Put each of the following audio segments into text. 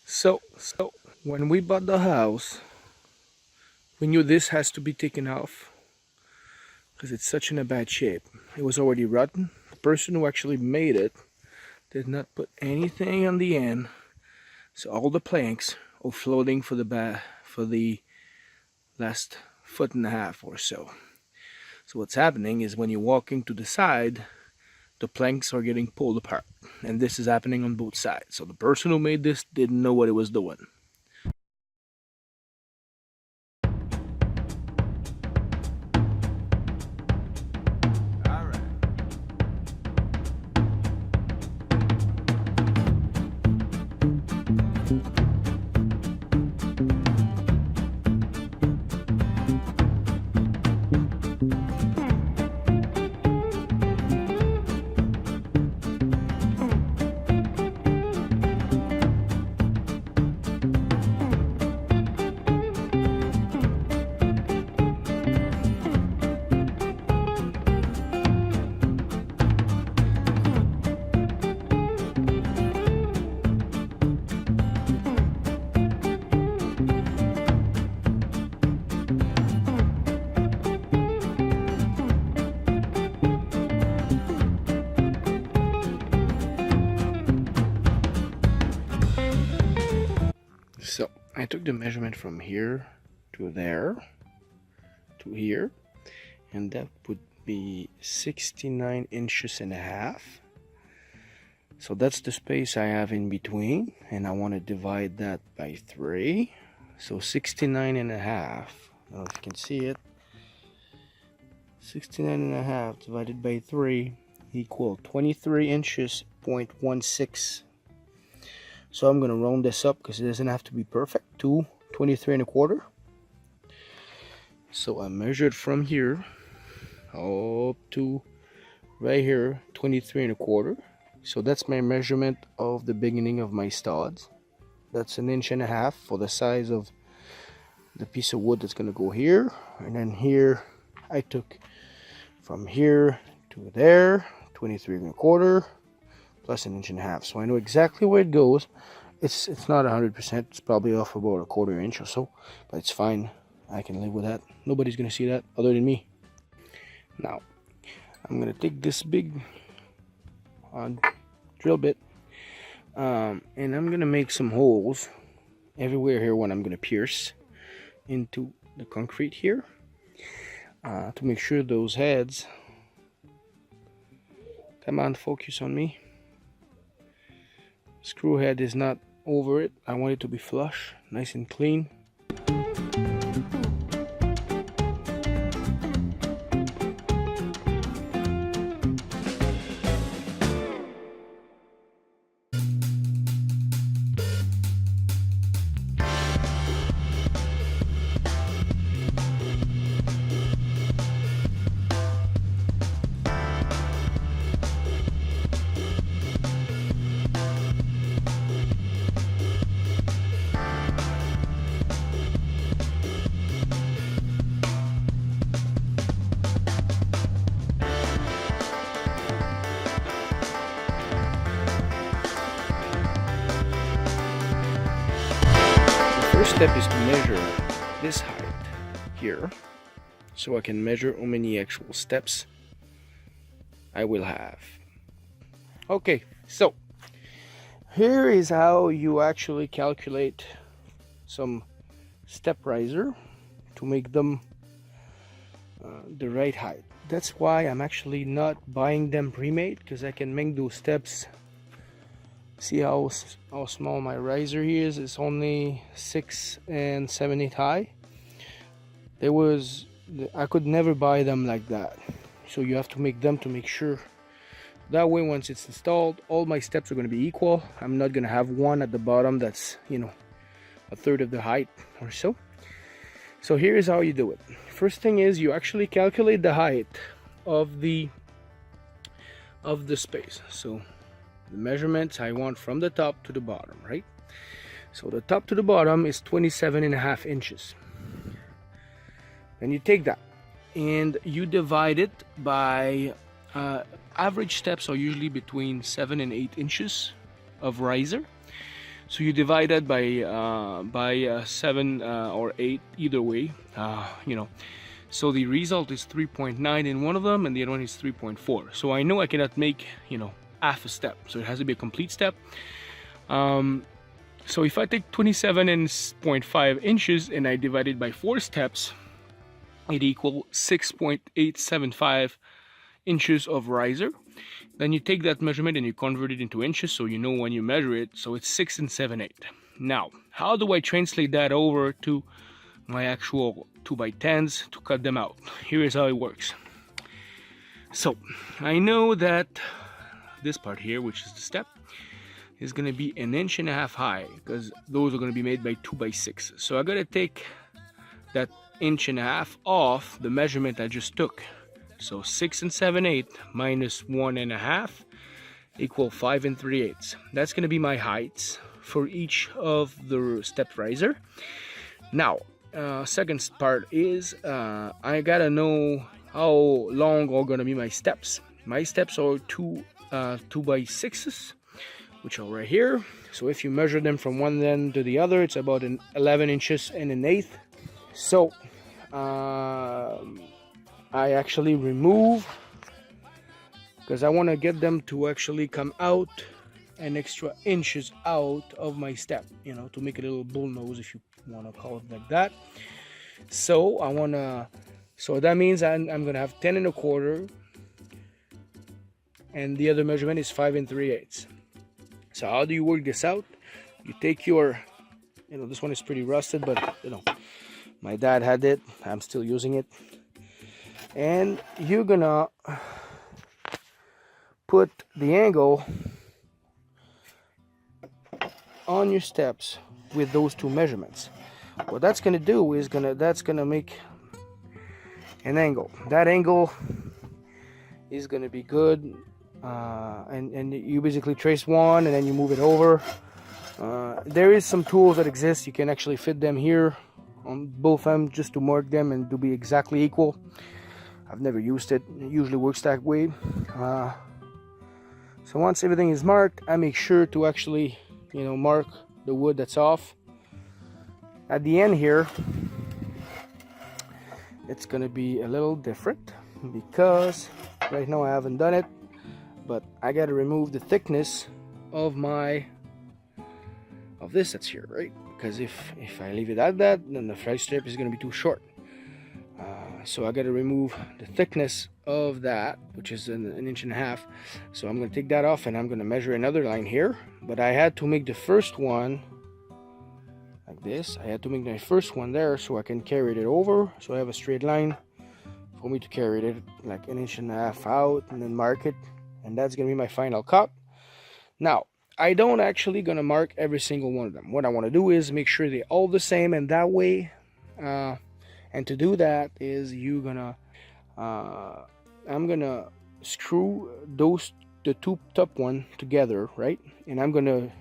So when we bought the house, we knew this has to be taken off because it's such in a bad shape. It was already rotten. The person who actually made it did not put anything on the end, so all the planks are floating for the last foot and a half or so. So what's happening is when you're walking to the side, the planks are getting pulled apart, and this is happening on both sides. So the person who made this didn't know what it was doing. So I took the measurement from here to there to here, and that would be 69 inches and a half. So that's the space I have in between, and I want to divide that by 3. So 69 and a half. I don't know if you can see it. 69 and a half divided by 3 equal 23 inches, 0.16. So I'm going to round this up because it doesn't have to be perfect to 23 and a quarter. So I measured from here up to right here, 23 and a quarter. So that's my measurement of the beginning of my studs. That's 1.5 inches for the size of the piece of wood that's going to go here. And then here I took from here to there, 23 and a quarter plus 1.5 inches. So I know exactly where it goes. It's not 100%. It's probably off about 1/4 inch or so, but it's fine. I can live with that. Nobody's gonna see that other than me. Now I'm gonna take this big drill bit, and I'm gonna make some holes everywhere here when I'm gonna pierce into the concrete here, to make sure those heads, come on, focus on me, screw head is not over it. I want it to be flush, nice and clean. First step is to measure this height here, so I can measure how many actual steps I will have. Okay, so here is how you actually calculate some step riser to make them the right height. That's why I'm actually not buying them pre-made, because I can make those steps. See how small my riser here is. It's only 6 and 7/8 high. I could never buy them like that, so you have to make them to make sure. That way, once it's installed, all my steps are going to be equal. I'm not going to have one at the bottom that's, you know, 1/3 of the height or so. So here is how you do it. First thing is you actually calculate the height of the space. So the measurements I want from the top to the bottom, right? So the top to the bottom is 27.5 inches. Then you take that and you divide it by average steps are usually between 7 and 8 inches of riser. So you divide that by 7 or 8, either way, you know. So the result is 3.9 in one of them, and the other one is 3.4. So I know I cannot make, you know, half a step. So it has to be a complete step. So if I take 27.5 inches and I divide it by 4 steps, it equals 6.875 inches of riser. Then you take that measurement and you convert it into inches, so you know when you measure it. So it's 6 7/8. Now, how do I translate that over to my actual 2x10s to cut them out? Here is how it works. So I know that this part here, which is the step, is going to be 1.5 inches high, because those are going to be made by 2x6. So I got to take that 1.5 inches off the measurement I just took. So 6 7/8 minus 1.5 equal 5 3/8. That's going to be my heights for each of the step riser. Now, second part is I gotta know how long are going to be my steps. My steps are 2x6s, which are right here. So if you measure them from one end to the other, it's about 11 inches and 1/8. So I actually remove, because I want to get them to actually come out an extra inches out of my step, you know, to make it a little bull nose, if you want to call it like that. So I want to, so that means I'm going to have 10 1/4, and the other measurement is 5 3/8. So how do you work this out? You take your, you know, this one is pretty rusted, but you know, my dad had it, I'm still using it. And you're gonna put the angle on your steps with those two measurements. What that's gonna do is that's gonna make an angle. That angle is gonna be good, and you basically trace one and then you move it over. There is some tools that exist. You can actually fit them here on both ends just to mark them and to be exactly equal. I've never used it. It usually works that way. So once everything is marked, I make sure to actually, you know, mark the wood that's off. At the end here, it's gonna be a little different, because right now I haven't done it, but I gotta remove the thickness of this that's here, right? Because if I leave it at that, then the fly strip is gonna be too short. So I got to remove the thickness of that, which is 1.5 inches. So I'm going to take that off, and I'm going to measure another line here. But I had to make the first one like this. I had to make my first one there so I can carry it over. So I have a straight line for me to carry it like 1.5 inches out and then mark it. And that's going to be my final cut. Now, I don't actually going to mark every single one of them. What I want to do is make sure they're all the same, and that way... and to do that is I'm gonna screw the two top one together, right? And I'm gonna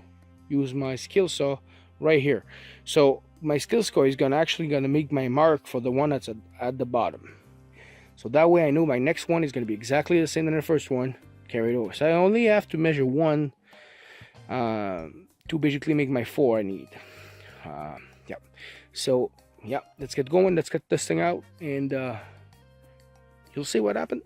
use my skill saw right here. So my skill saw is actually gonna make my mark for the one that's at the bottom. So that way I know my next one is gonna be exactly the same as the first one. Carry it over. So I only have to measure one to basically make my 4 I need. Yeah. So yeah, let's get going. Let's get this thing out, and you'll see what happened.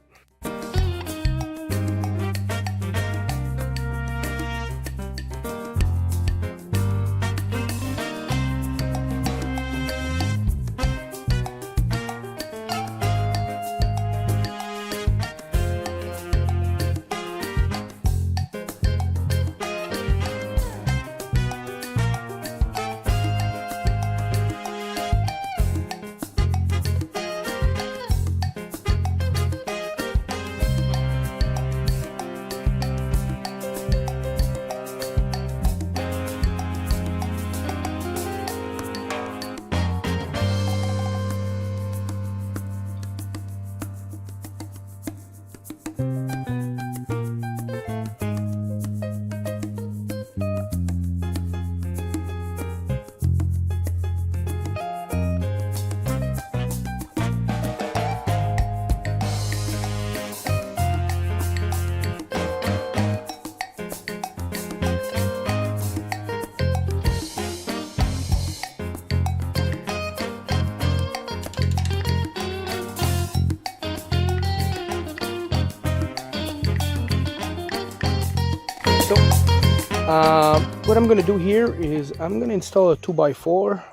What I'm gonna do here is I'm gonna install a 2x4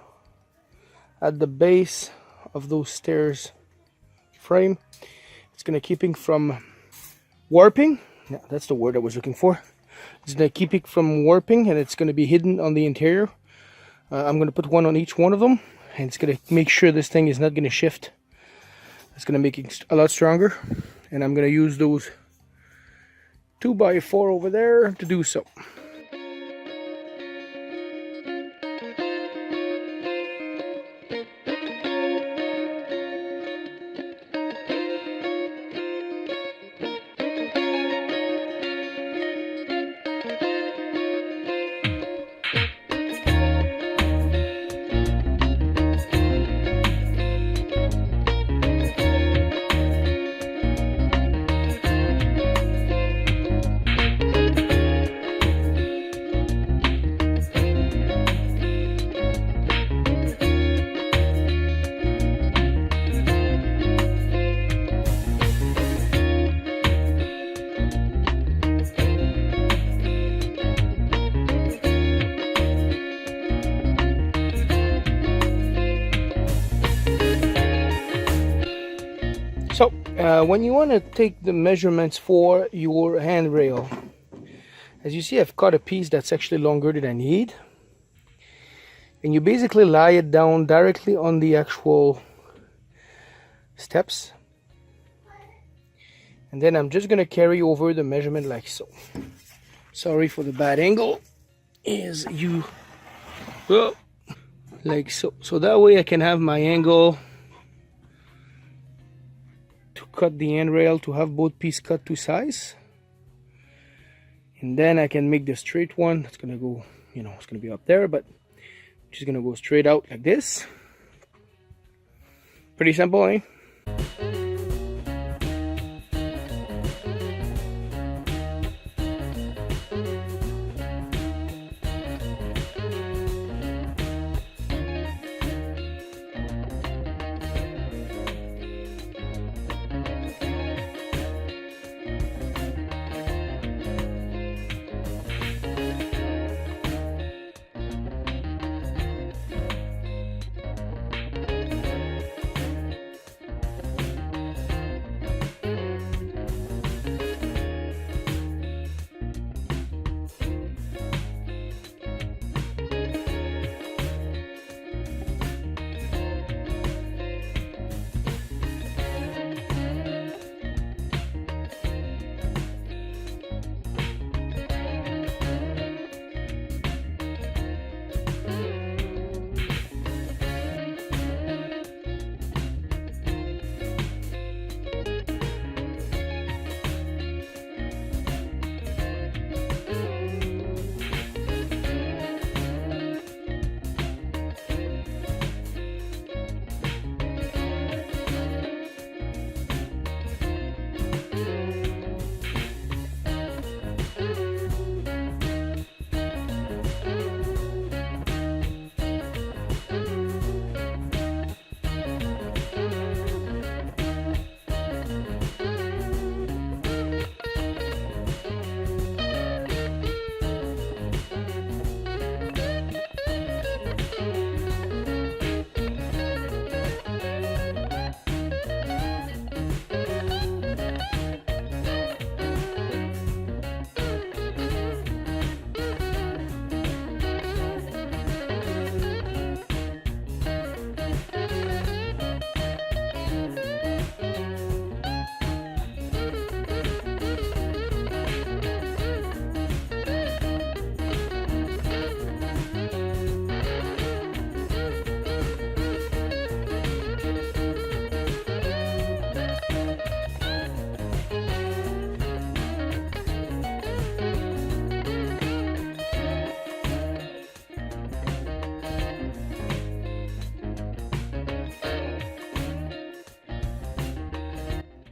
at the base of those stairs frame. It's gonna keep it from warping. Yeah, that's the word I was looking for. It's gonna keep it from warping, and it's gonna be hidden on the interior. I'm gonna put one on each one of them, and it's gonna make sure this thing is not gonna shift. It's gonna make it a lot stronger, and I'm gonna use those 2x4 over there to do so. So when you want to take the measurements for your handrail, as you see, I've cut a piece that's actually longer than I need, and you basically lie it down directly on the actual steps, and then I'm just gonna carry over the measurement like so. Sorry for the bad angle. Is you like so, so that way I can have my angle to cut the handrail, to have both pieces cut to size, and then I can make the straight one. It's gonna go, you know, it's gonna be up there, but just gonna go straight out like this. Pretty simple, eh?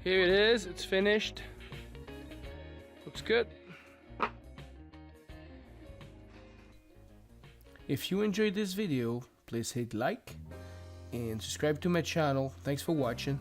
Here it is, it's finished. Looks good. If you enjoyed this video, please hit like and subscribe to my channel. Thanks for watching.